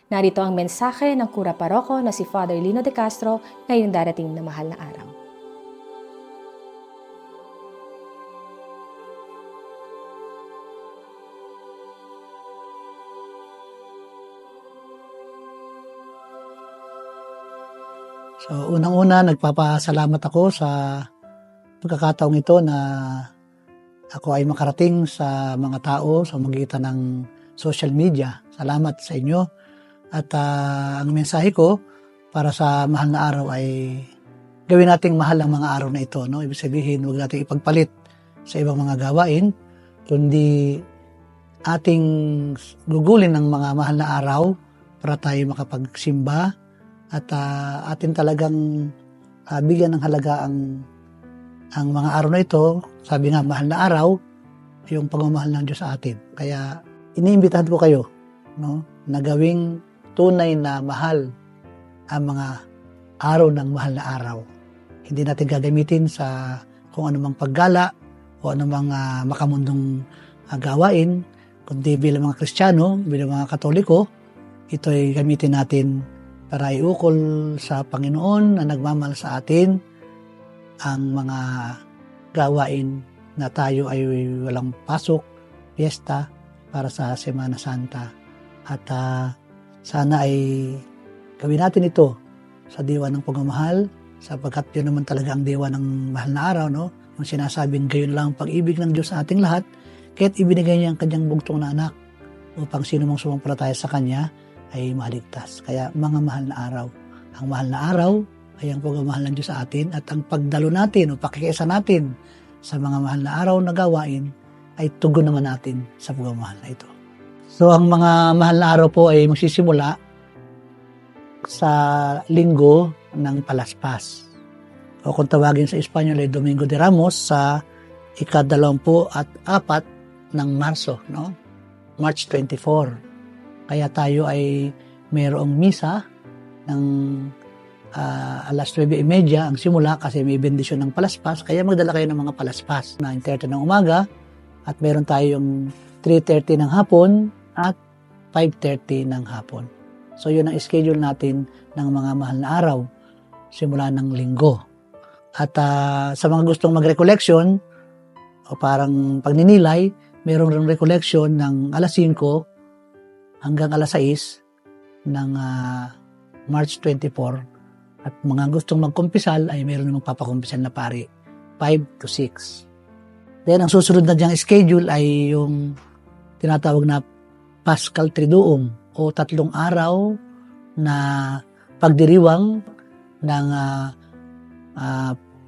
Narito ang mensahe ng Kura Paroko na si Father Lino De Castro ngayong darating na mahal na araw. So, unang-una, nagpapasalamat ako sa pagkakataong ito na ako ay makarating sa mga tao sa magitan ng social media. Salamat sa inyo. At ang mensahe ko para sa mahal na araw ay gawin nating mahal ang mga araw na ito. No? Ibig sabihin, huwag nating ipagpalit sa ibang mga gawain, kundi ating gugulin ng mga mahal na araw para tayo makapagsimba at atin talagang bigyan ng halaga ang mga araw na ito. Sabi nga, mahal na araw, yung pagmamahal ng Diyos sa atin. Kaya iniimbitahan ko kayo, no, na gawing tunay na mahal ang mga araw ng mahal na araw. Hindi natin gagamitin sa kung anumang paggala o anumang makamundong gawain, kundi bilang mga Kristiyano, bilang mga Katoliko, ito ay gamitin natin para iukol sa Panginoon na nagmamahal sa atin ang mga gawain na tayo ay walang pasok, piyesta para sa Semana Santa. At sana ay gawin natin ito sa diwa ng pagmamahal, sapagkat yun naman talaga ang diwa ng mahal na araw, no? Ang sinasabing gayon lang ang pag-ibig ng Diyos sa ating lahat, kaya't ibinigay niya ang kanyang bugtong na anak upang sino mang sumampalataya sa kanya ay maligtas. Kaya mga mahal na araw. Ang mahal na araw ay ang pagmamahal ng Diyos sa atin, at ang pagdalo natin o pakikiisa natin sa mga mahal na araw na gawain ay tugon naman natin sa pagmamahal na ito. So ang mga mahal na araw po ay magsisimula sa linggo ng Palaspas, o kung tawagin sa Espanyol ay Domingo de Ramos, sa ika-24 ng Marso, no? March 24. Kaya tayo ay mayroong misa ng alas 9:30 ang simula kasi may bendisyon ng palaspas. Kaya magdala kayo ng mga palaspas. 9:30 ng umaga at meron tayong 3:30 ng hapon at 5:30 ng hapon. So yun ang schedule natin ng mga mahal na araw simula ng linggo. At sa mga gustong mag-recollection o parang pagninilay, meron ring recollection ng alas 5 hanggang alas 6 ng March 24. At mga gustong magkumpisal ay meron namang papakumpisal na pari, 5 to 6. Then ang susunod na diyang schedule ay yung tinatawag na Paschal Triduum, o 3 araw na pagdiriwang ng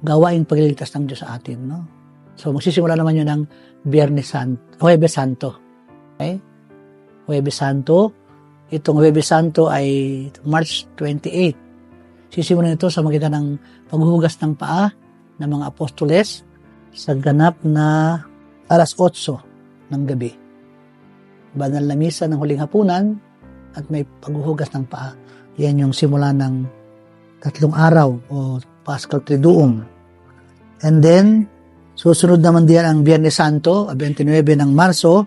gawaing pagliligtas ng Diyos sa atin. No? So magsisimula naman yun ng Huwebes Santo. Okay? Huwebes Santo. Itong Huwebes Santo ay March 28. Sisimulan ito sa magitan ng paghuhugas ng paa ng mga apostoles sa ganap na alas 8 ng gabi. Banal na misa ng huling hapunan at may paghuhugas ng paa. Yan yung simula ng 3 araw o Paschal Triduum. And then, susunod naman diyan ang Biyernes Santo, 29 ng Marso.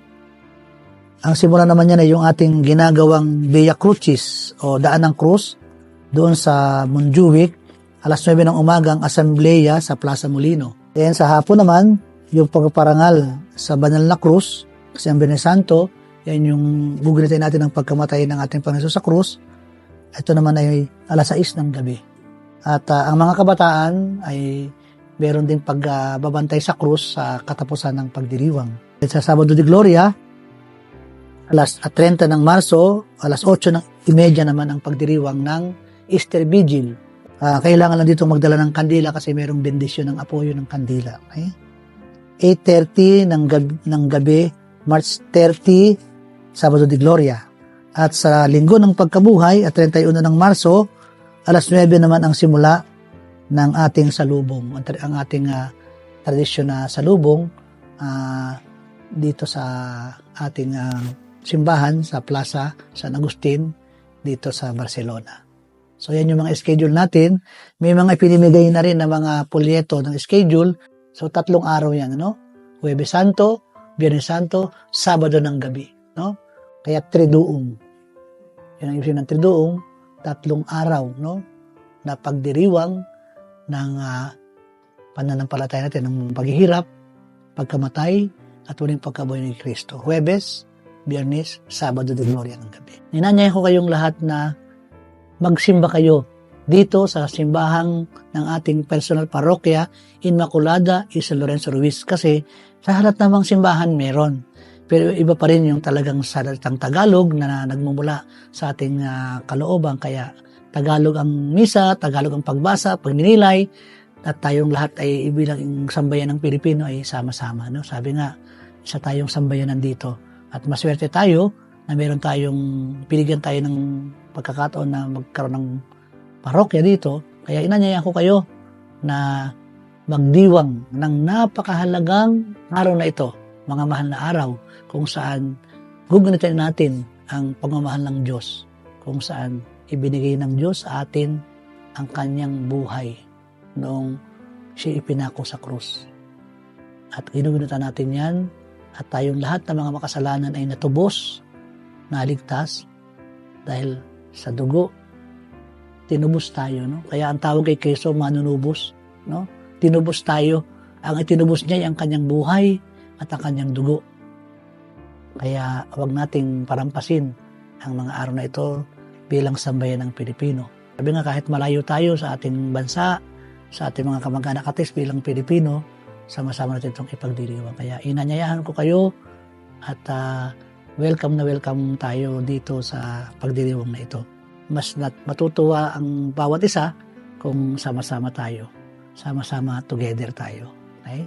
Ang simula naman yan ay yung ating ginagawang Via Crucis o Daan ng Krus doon sa Montjuic, alas 9 ng umaga ang asambleya sa Plaza Molino. Then sa hapon naman, yung pagpaparangal sa Banal na Krus, kasi ang Biyernes Santo, yan yung gugunitin natin ang pagkamatay ng ating Panginoon sa krus. Ito naman ay alas 6 ng gabi. At ang mga kabataan ay meron din pagbabantay sa krus sa katapusan ng pagdiriwang. At sa Sabado de Gloria, alas 30 ng Marso, alas 8:30 naman ang pagdiriwang ng Easter Vigil. Kailangan lang dito magdala ng kandila kasi mayroong bendisyon ng apoyo ng kandila. Okay? 8:30 ng gabi, March 30, Sabado de Gloria. At sa Linggo ng Pagkabuhay, at 31 ng Marso, alas 9 naman ang simula ng ating salubong. Ang ating tradisyon na salubong dito sa ating simbahan sa Plaza San Agustin dito sa Barcelona. So yan yung mga schedule natin. May mga ipinimigay na rin na mga polyeto ng schedule. So 3 araw yan, no? Huwebes Santo, Biyernes Santo, Sabado ng gabi, no? Kaya Triduum. Yun ang ibig ng Triduum, 3 araw, no? Na pagdiriwang ng pananampalataya natin, ng paghihirap, pagkamatay, at muling pagkabuhay ni Kristo. Huwebes, Biyernes, Sabado de Gloria ng gabi. Ninanyayan ko kayong lahat na magsimba kayo dito sa simbahang ng ating personal parokya, Inmaculada y San Lorenzo Ruiz. Kasi sa halat namang simbahan meron. Pero iba pa rin yung talagang salitang Tagalog na nagmumula sa ating kalooban. Kaya Tagalog ang misa, Tagalog ang pagbasa, pagninilay, at tayong lahat ay ibilang sambayan ng Pilipino ay sama-sama. No? Sabi nga, isa tayong sambayanan dito. At maswerte tayo na meron tayong, pinigyan tayo ng pagkakataon na magkaroon ng parokya dito. Kaya inanyayahan ko kayo na magdiwang ng napakahalagang araw na ito, mga mahal na araw, kung saan gugunitin natin ang pagmamahal ng Diyos, kung saan ibinigay ng Diyos sa atin ang kanyang buhay noong siya ipinako sa krus. At ginugunutan natin yan, at tayong lahat ng mga makasalanan ay natubos, naligtas, dahil sa dugo, tinubos tayo. No? Kaya ang tawag kay Kristo, manunubos. No? Tinubos tayo. Ang itinubos niya ay ang kanyang buhay at ang kanyang dugo. Kaya huwag nating parampasin ang mga araw na ito bilang sambayan ng Pilipino. Sabi nga, kahit malayo tayo sa ating bansa, sa ating mga kamag-anak atis bilang Pilipino, sama-sama natin itong ipagdiriwang. Kaya inanyayahan ko kayo at welcome na welcome tayo dito sa pagdiriwang na ito. Mas matutuwa ang bawat isa kung sama-sama tayo. Sama-sama together tayo. Okay?